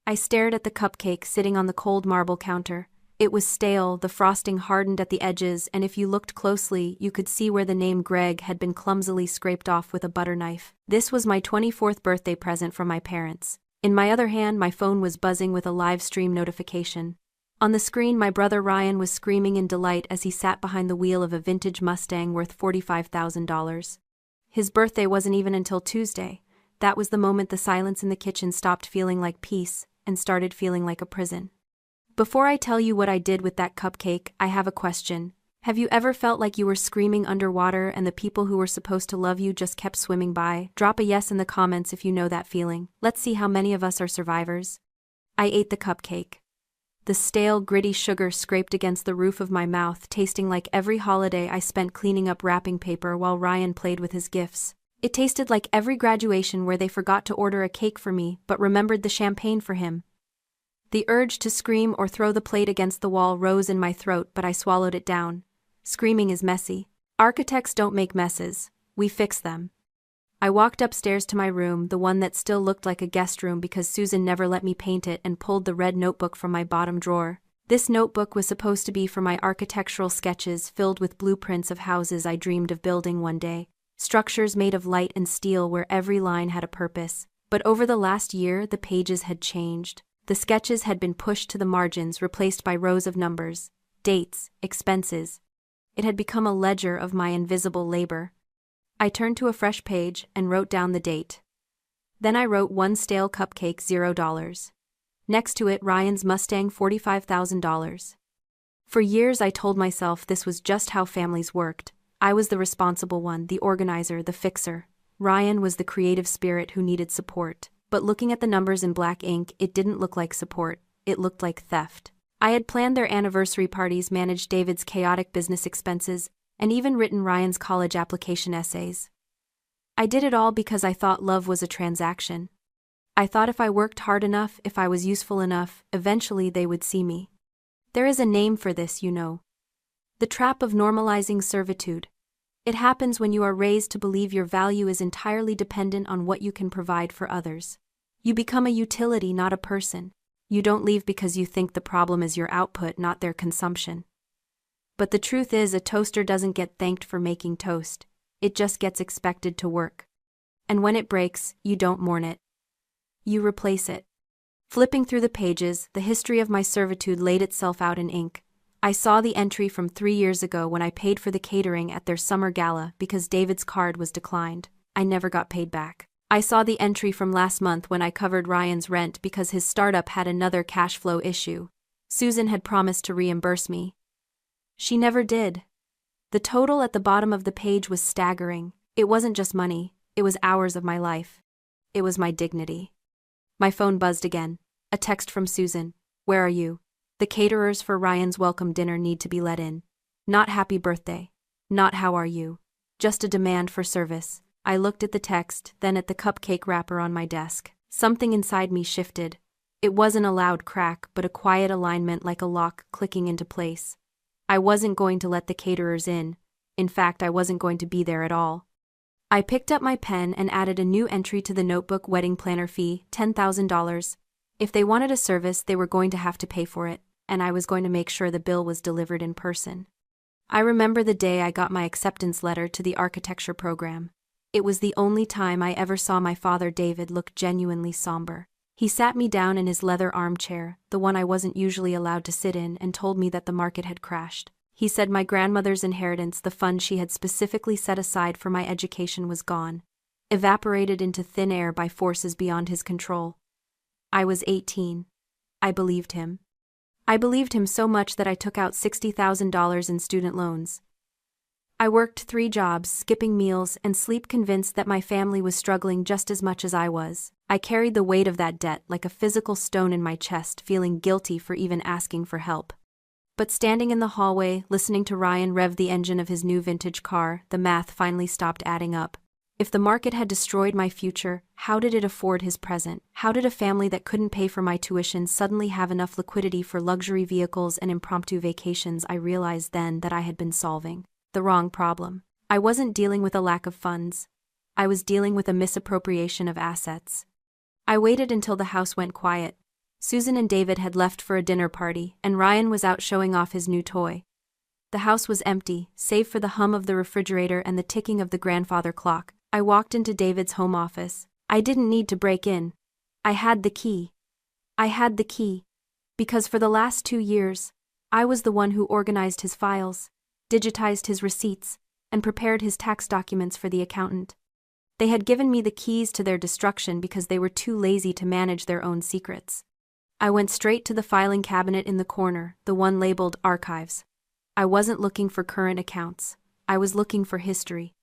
I stared at the cupcake sitting on the cold marble counter. It was stale, the frosting hardened at the edges, and if you looked closely, you could see where the name Greg had been clumsily scraped off with a butter knife. This was my 24th birthday present from my parents. In my other hand, my phone was buzzing with a live stream notification. On the screen, my brother Ryan was screaming in delight as he sat behind the wheel of a vintage Mustang worth $45,000. His birthday wasn't even until Tuesday. That was the moment the silence in the kitchen stopped feeling like peace and started feeling like a prison. Before I tell you what I did with that cupcake, I have a question. Have you ever felt like you were screaming underwater and the people who were supposed to love you just kept swimming by? Drop a yes in the comments if you know that feeling. Let's see how many of us are survivors. I ate the cupcake. The stale, gritty sugar scraped against the roof of my mouth, tasting like every holiday I spent cleaning up wrapping paper while Ryan played with his gifts. It tasted like every graduation where they forgot to order a cake for me but remembered the champagne for him. The urge to scream or throw the plate against the wall rose in my throat, but I swallowed it down. Screaming is messy. Architects don't make messes, we fix them. I walked upstairs to my room, the one that still looked like a guest room because Susan never let me paint it, and pulled the red notebook from my bottom drawer. This notebook was supposed to be for my architectural sketches filled with blueprints of houses I dreamed of building one day. Structures made of light and steel where every line had a purpose. But over the last year, the pages had changed. The sketches had been pushed to the margins, replaced by rows of numbers, dates, expenses. It had become a ledger of my invisible labor. I turned to a fresh page and wrote down the date. Then I wrote one stale cupcake, $0. Next to it, Ryan's Mustang, $45,000. For years I told myself this was just how families worked. I was the responsible one, the organizer, the fixer. Ryan was the creative spirit who needed support. But looking at the numbers in black ink, it didn't look like support, it looked like theft. I had planned their anniversary parties, managed David's chaotic business expenses, and even written Ryan's college application essays. I did it all because I thought love was a transaction. I thought if I worked hard enough, if I was useful enough, eventually they would see me. There is a name for this, you know. The trap of normalizing servitude. It happens when you are raised to believe your value is entirely dependent on what you can provide for others. You become a utility, not a person. You don't leave because you think the problem is your output, not their consumption. But the truth is, a toaster doesn't get thanked for making toast. It just gets expected to work. And when it breaks, you don't mourn it. You replace it. Flipping through the pages, the history of my servitude laid itself out in ink. I saw the entry from 3 years ago when I paid for the catering at their summer gala because David's card was declined. I never got paid back. I saw the entry from last month when I covered Ryan's rent because his startup had another cash flow issue. Susan had promised to reimburse me. She never did. The total at the bottom of the page was staggering. It wasn't just money, it was hours of my life. It was my dignity. My phone buzzed again. A text from Susan. Where are you? The caterers for Ryan's welcome dinner need to be let in. Not happy birthday. Not how are you. Just a demand for service. I looked at the text, then at the cupcake wrapper on my desk. Something inside me shifted. It wasn't a loud crack, but a quiet alignment like a lock clicking into place. I wasn't going to let the caterers in. In fact, I wasn't going to be there at all. I picked up my pen and added a new entry to the notebook: wedding planner fee, $10,000. If they wanted a service, they were going to have to pay for it, and I was going to make sure the bill was delivered in person. I remember the day I got my acceptance letter to the architecture program. It was the only time I ever saw my father David look genuinely somber. He sat me down in his leather armchair, the one I wasn't usually allowed to sit in, and told me that the market had crashed. He said my grandmother's inheritance, the fund she had specifically set aside for my education, was gone, evaporated into thin air by forces beyond his control. I was 18. I believed him. I believed him so much that I took out $60,000 in student loans. I worked 3 jobs, skipping meals and sleep, convinced that my family was struggling just as much as I was. I carried the weight of that debt like a physical stone in my chest, feeling guilty for even asking for help. But standing in the hallway, listening to Ryan rev the engine of his new vintage car, the math finally stopped adding up. If the market had destroyed my future, how did it afford his present? How did a family that couldn't pay for my tuition suddenly have enough liquidity for luxury vehicles and impromptu vacations? I realized then that I had been solving the wrong problem. I wasn't dealing with a lack of funds. I was dealing with a misappropriation of assets. I waited until the house went quiet. Susan and David had left for a dinner party, and Ryan was out showing off his new toy. The house was empty, save for the hum of the refrigerator and the ticking of the grandfather clock. I walked into David's home office. I didn't need to break in. I had the key. I had the key. Because for the last 2 years, I was the one who organized his files, digitized his receipts, and prepared his tax documents for the accountant. They had given me the keys to their destruction because they were too lazy to manage their own secrets. I went straight to the filing cabinet in the corner, the one labeled Archives. I wasn't looking for current accounts. I was looking for history.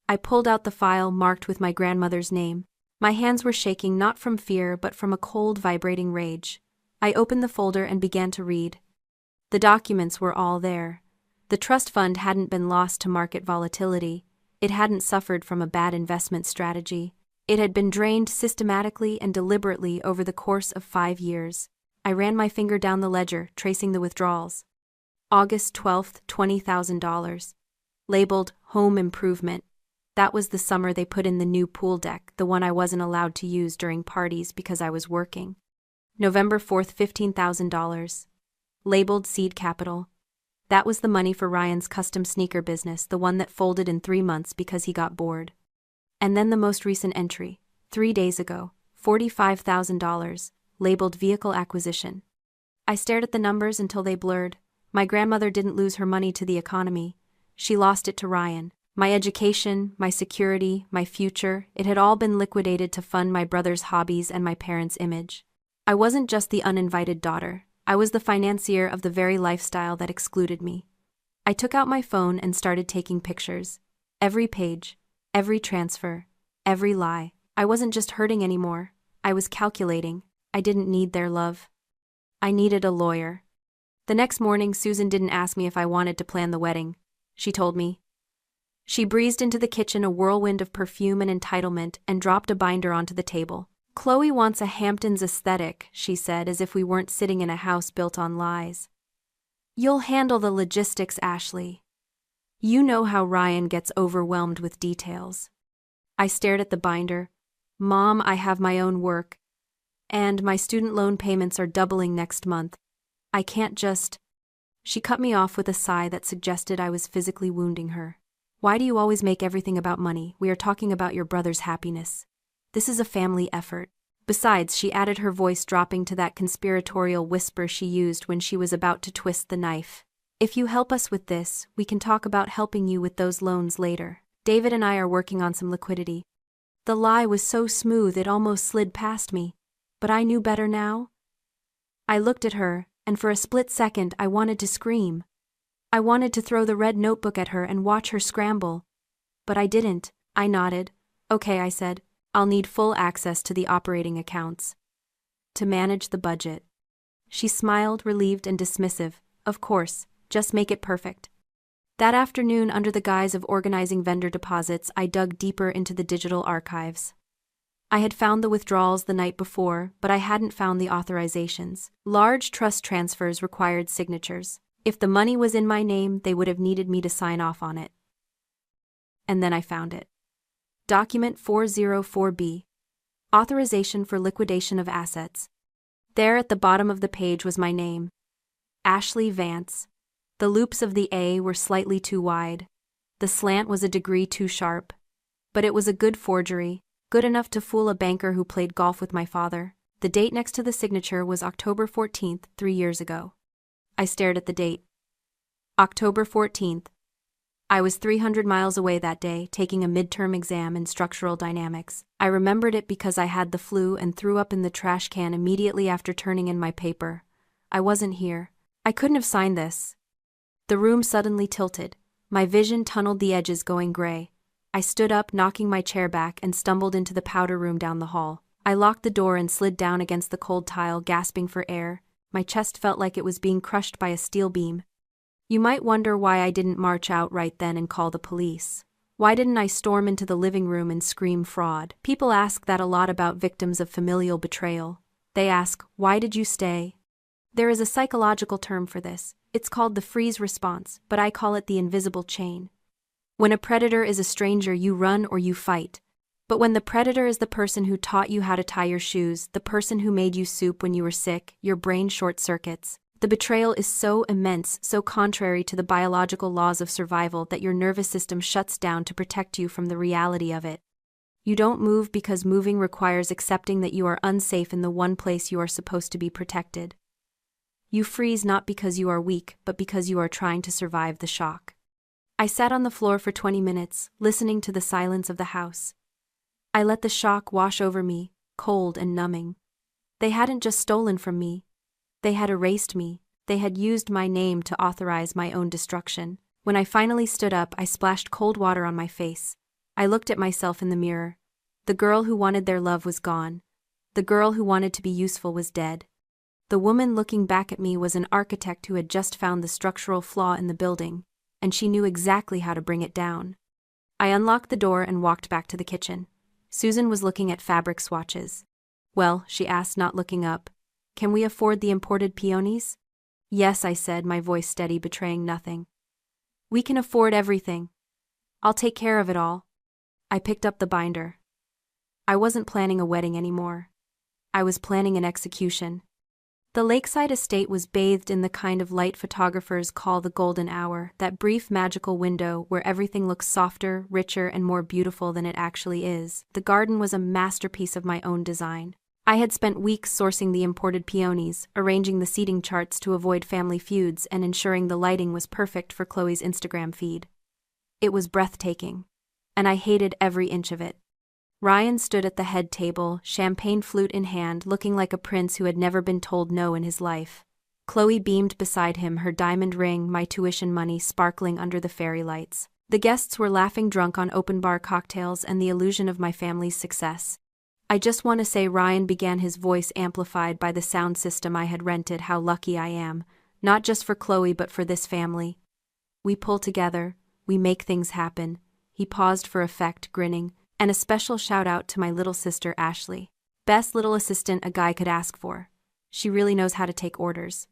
I pulled out the file marked with my grandmother's name. My hands were shaking not from fear but from a cold, vibrating rage. I opened the folder and began to read. The documents were all there. The trust fund hadn't been lost to market volatility. It hadn't suffered from a bad investment strategy. It had been drained systematically and deliberately over the course of 5 years. I ran my finger down the ledger, tracing the withdrawals. August 12th, $20,000. Labeled Home Improvement. That was the summer they put in the new pool deck, the one I wasn't allowed to use during parties because I was working. November 4th, $15,000. Labeled Seed Capital. That was the money for Ryan's custom sneaker business, the one that folded in 3 months because he got bored. And then the most recent entry, 3 days ago, $45,000, labeled Vehicle Acquisition. I stared at the numbers until they blurred. My grandmother didn't lose her money to the economy. She lost it to Ryan. My education, my security, my future, it had all been liquidated to fund my brother's hobbies and my parents' image. I wasn't just the uninvited daughter. I was the financier of the very lifestyle that excluded me. I took out my phone and started taking pictures. Every page, every transfer, every lie. I wasn't just hurting anymore. I was calculating. I didn't need their love. I needed a lawyer. The next morning, Susan didn't ask me if I wanted to plan the wedding. She told me. She breezed into the kitchen, a whirlwind of perfume and entitlement, and dropped a binder onto the table. Chloe wants a Hamptons aesthetic, she said, as if we weren't sitting in a house built on lies. You'll handle the logistics, Ashley. You know how Ryan gets overwhelmed with details. I stared at the binder. Mom, I have my own work. And my student loan payments are doubling next month. I can't just... She cut me off with a sigh that suggested I was physically wounding her. Why do you always make everything about money? We are talking about your brother's happiness. This is a family effort. Besides, she added, her voice dropping to that conspiratorial whisper she used when she was about to twist the knife. If you help us with this, we can talk about helping you with those loans later. David and I are working on some liquidity. The lie was so smooth it almost slid past me, but I knew better now. I looked at her, and for a split second I wanted to scream. I wanted to throw the red notebook at her and watch her scramble. But I didn't. I nodded. Okay, I said. I'll need full access to the operating accounts. To manage the budget. She smiled, relieved and dismissive. Of course, just make it perfect. That afternoon, under the guise of organizing vendor deposits, I dug deeper into the digital archives. I had found the withdrawals the night before, but I hadn't found the authorizations. Large trust transfers required signatures. If the money was in my name, they would have needed me to sign off on it. And then I found it. Document 404B. Authorization for liquidation of assets. There at the bottom of the page was my name. Ashley Vance. The loops of the A were slightly too wide. The slant was a degree too sharp. But it was a good forgery, good enough to fool a banker who played golf with my father. The date next to the signature was October 14th, 3 years ago. I stared at the date. October 14th. I was 300 miles away that day, taking a midterm exam in structural dynamics. I remembered it because I had the flu and threw up in the trash can immediately after turning in my paper. I wasn't here. I couldn't have signed this. The room suddenly tilted. My vision tunneled the edges, going gray. I stood up, knocking my chair back, and stumbled into the powder room down the hall. I locked the door and slid down against the cold tile, gasping for air. My chest felt like it was being crushed by a steel beam. You might wonder why I didn't march out right then and call the police. Why didn't I storm into the living room and scream fraud? People ask that a lot about victims of familial betrayal. They ask, why did you stay? There is a psychological term for this. It's called the freeze response, but I call it the invisible chain. When a predator is a stranger, you run or you fight. But when the predator is the person who taught you how to tie your shoes, the person who made you soup when you were sick, your brain short-circuits. The betrayal is so immense, so contrary to the biological laws of survival that your nervous system shuts down to protect you from the reality of it. You don't move because moving requires accepting that you are unsafe in the one place you are supposed to be protected. You freeze not because you are weak, but because you are trying to survive the shock. I sat on the floor for 20 minutes, listening to the silence of the house. I let the shock wash over me, cold and numbing. They hadn't just stolen from me. They had erased me. They had used my name to authorize my own destruction. When I finally stood up, I splashed cold water on my face. I looked at myself in the mirror. The girl who wanted their love was gone. The girl who wanted to be useful was dead. The woman looking back at me was an architect who had just found the structural flaw in the building, and she knew exactly how to bring it down. I unlocked the door and walked back to the kitchen. Susan was looking at fabric swatches. "Well," she asked, not looking up, "can we afford the imported peonies?" "Yes," I said, my voice steady, betraying nothing. "We can afford everything. I'll take care of it all." I picked up the binder. I wasn't planning a wedding anymore. I was planning an execution. The lakeside estate was bathed in the kind of light photographers call the golden hour, that brief magical window where everything looks softer, richer, and more beautiful than it actually is. The garden was a masterpiece of my own design. I had spent weeks sourcing the imported peonies, arranging the seating charts to avoid family feuds, and ensuring the lighting was perfect for Chloe's Instagram feed. It was breathtaking, and I hated every inch of it. Ryan stood at the head table, champagne flute in hand, looking like a prince who had never been told no in his life. Chloe beamed beside him, her diamond ring, my tuition money, sparkling under the fairy lights. The guests were laughing drunk on open-bar cocktails and the illusion of my family's success. "I just want to say," Ryan began, his voice amplified by the sound system I had rented, "how lucky I am, not just for Chloe but for this family. We pull together, we make things happen." He paused for effect, grinning. "And a special shout-out to my little sister Ashley. Best little assistant a guy could ask for. She really knows how to take orders."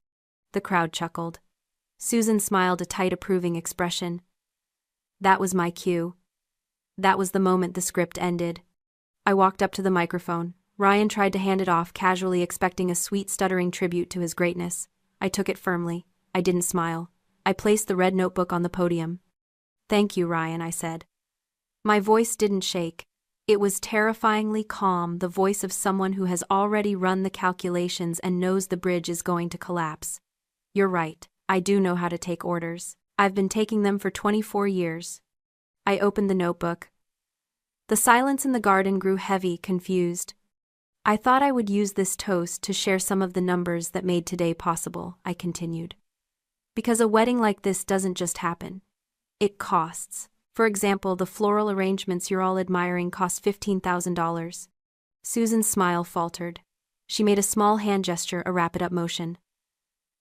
The crowd chuckled. Susan smiled, a tight, approving expression. That was my cue. That was the moment the script ended. I walked up to the microphone. Ryan tried to hand it off casually, expecting a sweet, stuttering tribute to his greatness. I took it firmly. I didn't smile. I placed the red notebook on the podium. "Thank you, Ryan," I said. My voice didn't shake. It was terrifyingly calm, the voice of someone who has already run the calculations and knows the bridge is going to collapse. "You're right, I do know how to take orders. I've been taking them for 24 years. I opened the notebook. The silence in the garden grew heavy, confused. "I thought I would use this toast to share some of the numbers that made today possible," I continued. "Because a wedding like this doesn't just happen. It costs. For example, the floral arrangements you're all admiring cost $15,000. Susan's smile faltered. She made a small hand gesture, a wrap-it-up motion.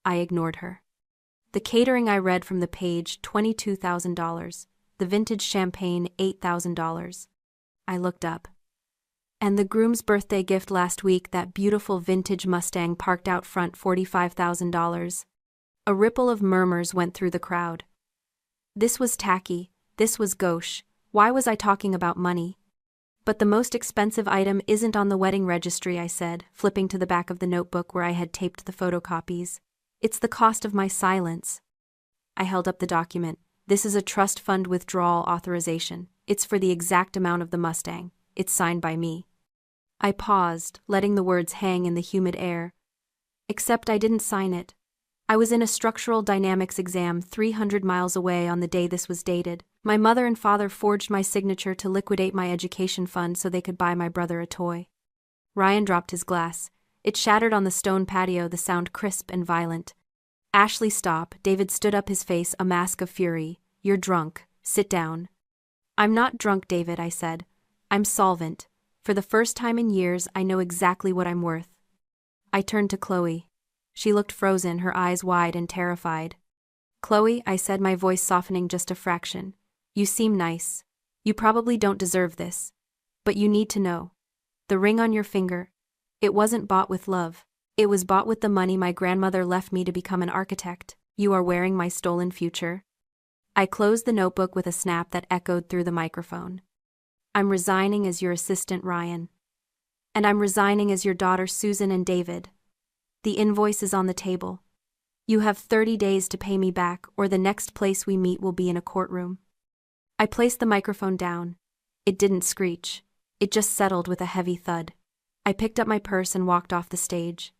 I ignored her. "The catering," I read from the page, $22,000. "The vintage champagne, $8,000. I looked up. "And the groom's birthday gift last week, that beautiful vintage Mustang parked out front, $45,000. A ripple of murmurs went through the crowd. This was tacky. This was gauche. Why was I talking about money? "But the most expensive item isn't on the wedding registry," I said, flipping to the back of the notebook where I had taped the photocopies. "It's the cost of my silence." I held up the document. "This is a trust fund withdrawal authorization. It's for the exact amount of the Mustang. It's signed by me." I paused, letting the words hang in the humid air. Except I didn't sign it. I was in a structural dynamics exam 300 miles away on the day this was dated. My mother and father forged my signature to liquidate my education fund so they could buy my brother a toy. Ryan dropped his glass. It shattered on the stone patio, the sound crisp and violent. "Ashley, stop." David stood up, his face a mask of fury. "You're drunk. Sit down." "I'm not drunk, David," I said. "I'm solvent. For the first time in years, I know exactly what I'm worth." I turned to Chloe. She looked frozen, her eyes wide and terrified. "Chloe," I said, my voice softening just a fraction. "You seem nice. You probably don't deserve this. But you need to know. The ring on your finger, it wasn't bought with love. It was bought with the money my grandmother left me to become an architect. You are wearing my stolen future." I closed the notebook with a snap that echoed through the microphone. I'm resigning as your assistant, Ryan. And I'm resigning as your daughter, Susan and David. The invoice is on the table. You have 30 days to pay me back, or the next place we meet will be in a courtroom. I placed the microphone down. It didn't screech. It just settled with a heavy thud. I picked up my purse and walked off the stage.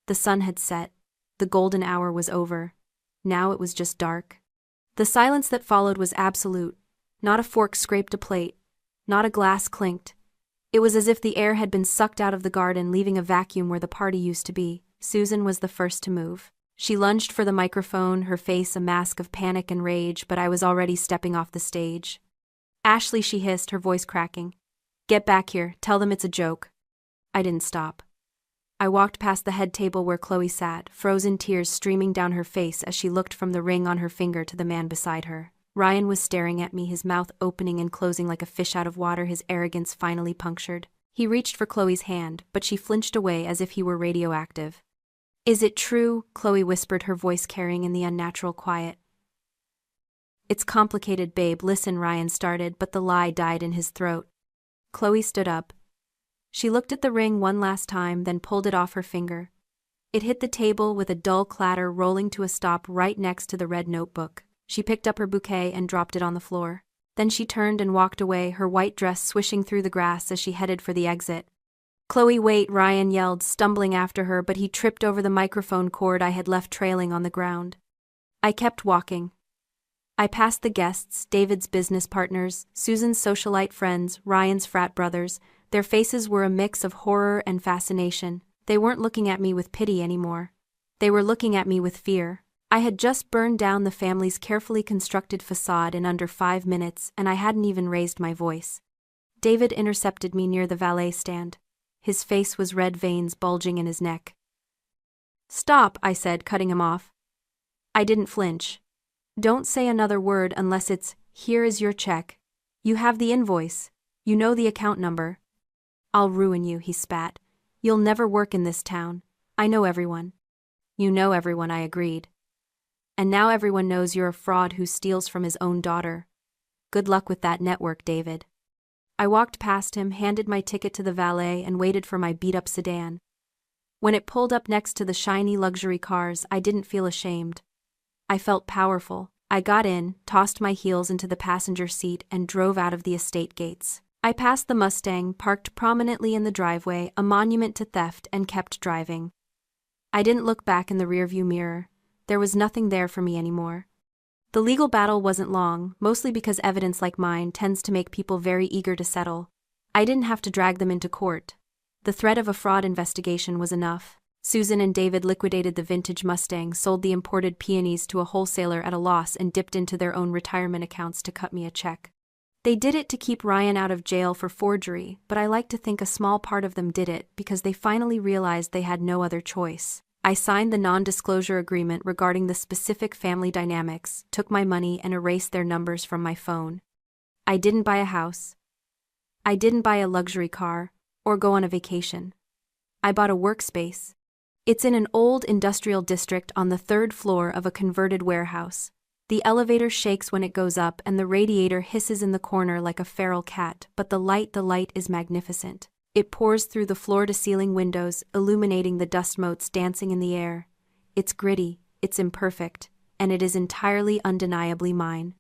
The sun had set. The golden hour was over. Now it was just dark. The silence that followed was absolute. Not a fork scraped a plate. Not a glass clinked. It was as if the air had been sucked out of the garden, leaving a vacuum where the party used to be. Susan was the first to move. She lunged for the microphone, her face a mask of panic and rage, but I was already stepping off the stage. "Ashley," she hissed, her voice cracking. "Get back here, tell them it's a joke." I didn't stop. I walked past the head table where Chloe sat, frozen tears streaming down her face as she looked from the ring on her finger to the man beside her. Ryan was staring at me, his mouth opening and closing like a fish out of water, his arrogance finally punctured. He reached for Chloe's hand, but she flinched away as if he were radioactive. "Is it true?" Chloe whispered, her voice carrying in the unnatural quiet. "It's complicated, babe. Listen," Ryan started, but the lie died in his throat. Chloe stood up. She looked at the ring one last time, then pulled it off her finger. It hit the table with a dull clatter, rolling to a stop right next to the red notebook. She picked up her bouquet and dropped it on the floor. Then she turned and walked away, her white dress swishing through the grass as she headed for the exit. "Chloe, wait," Ryan yelled, stumbling after her, but he tripped over the microphone cord I had left trailing on the ground. I kept walking. I passed the guests, David's business partners, Susan's socialite friends, Ryan's frat brothers. Their faces were a mix of horror and fascination. They weren't looking at me with pity anymore. They were looking at me with fear. I had just burned down the family's carefully constructed facade in under 5 minutes, and I hadn't even raised my voice. David intercepted me near the valet stand. His face was red, veins bulging in his neck. "Stop," I said, cutting him off. I didn't flinch. "Don't say another word unless it's, 'Here is your check. You have the invoice. You know the account number.'" "I'll ruin you," he spat. "You'll never work in this town. I know everyone." "You know everyone," I agreed. "And now everyone knows you're a fraud who steals from his own daughter. Good luck with that network, David." I walked past him, handed my ticket to the valet, and waited for my beat-up sedan. When it pulled up next to the shiny luxury cars, I didn't feel ashamed. I felt powerful. I got in, tossed my heels into the passenger seat, and drove out of the estate gates. I passed the Mustang, parked prominently in the driveway, a monument to theft, and kept driving. I didn't look back in the rearview mirror. There was nothing there for me anymore. The legal battle wasn't long, mostly because evidence like mine tends to make people very eager to settle. I didn't have to drag them into court. The threat of a fraud investigation was enough. Susan and David liquidated the vintage Mustang, sold the imported peonies to a wholesaler at a loss, and dipped into their own retirement accounts to cut me a check. They did it to keep Ryan out of jail for forgery, but I like to think a small part of them did it because they finally realized they had no other choice. I signed the non-disclosure agreement regarding the specific family dynamics, took my money, and erased their numbers from my phone. I didn't buy a house. I didn't buy a luxury car, or go on a vacation. I bought a workspace. It's in an old industrial district on the 3rd floor of a converted warehouse. The elevator shakes when it goes up, and the radiator hisses in the corner like a feral cat, but the light is magnificent. It pours through the floor-to-ceiling windows, illuminating the dust motes dancing in the air. It's gritty, it's imperfect, and it is entirely undeniably mine.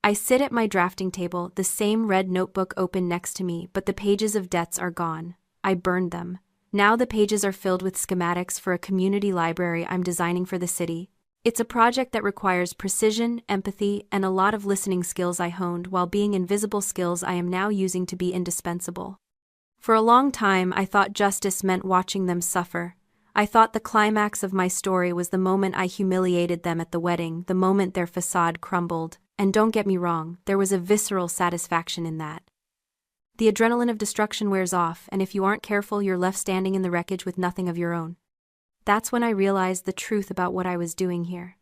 I sit at my drafting table, the same red notebook open next to me, but the pages of debts are gone. I burned them. Now the pages are filled with schematics for a community library I'm designing for the city. It's a project that requires precision, empathy, and a lot of listening skills I honed while being invisible, skills I am now using to be indispensable. For a long time, I thought justice meant watching them suffer. I thought the climax of my story was the moment I humiliated them at the wedding, the moment their facade crumbled. And don't get me wrong, there was a visceral satisfaction in that. The adrenaline of destruction wears off, and if you aren't careful, you're left standing in the wreckage with nothing of your own. That's when I realized the truth about what I was doing here.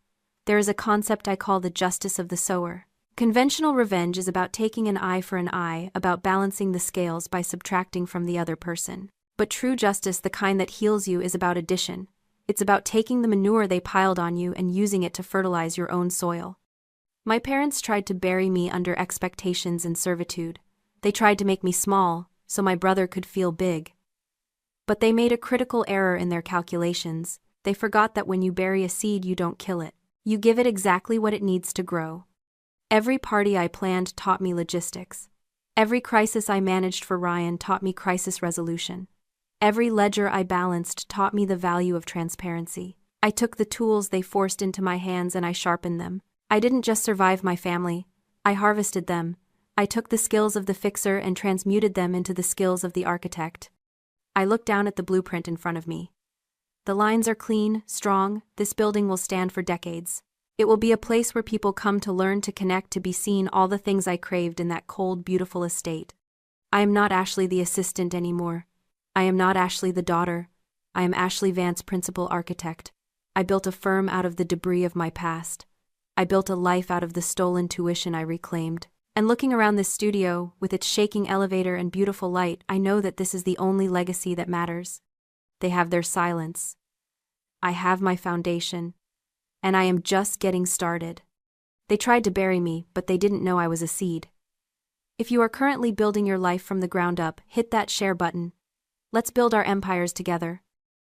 There is a concept I call the justice of the sower. Conventional revenge is about taking an eye for an eye, about balancing the scales by subtracting from the other person. But true justice, the kind that heals you, is about addition. It's about taking the manure they piled on you and using it to fertilize your own soil. My parents tried to bury me under expectations and servitude. They tried to make me small, so my brother could feel big. But they made a critical error in their calculations. They forgot that when you bury a seed, you don't kill it. You give it exactly what it needs to grow. Every party I planned taught me logistics. Every crisis I managed for Ryan taught me crisis resolution. Every ledger I balanced taught me the value of transparency. I took the tools they forced into my hands and I sharpened them. I didn't just survive my family, I harvested them. I took the skills of the fixer and transmuted them into the skills of the architect. I looked down at the blueprint in front of me. The lines are clean, strong. This building will stand for decades. It will be a place where people come to learn, to connect, to be seen, all the things I craved in that cold, beautiful estate. I am not Ashley the assistant anymore. I am not Ashley the daughter. I am Ashley Vance, principal architect. I built a firm out of the debris of my past. I built a life out of the stolen tuition I reclaimed. And looking around this studio, with its shaking elevator and beautiful light, I know that this is the only legacy that matters. They have their silence. I have my foundation. And I am just getting started. They tried to bury me, but they didn't know I was a seed. If you are currently building your life from the ground up, hit that share button. Let's build our empires together.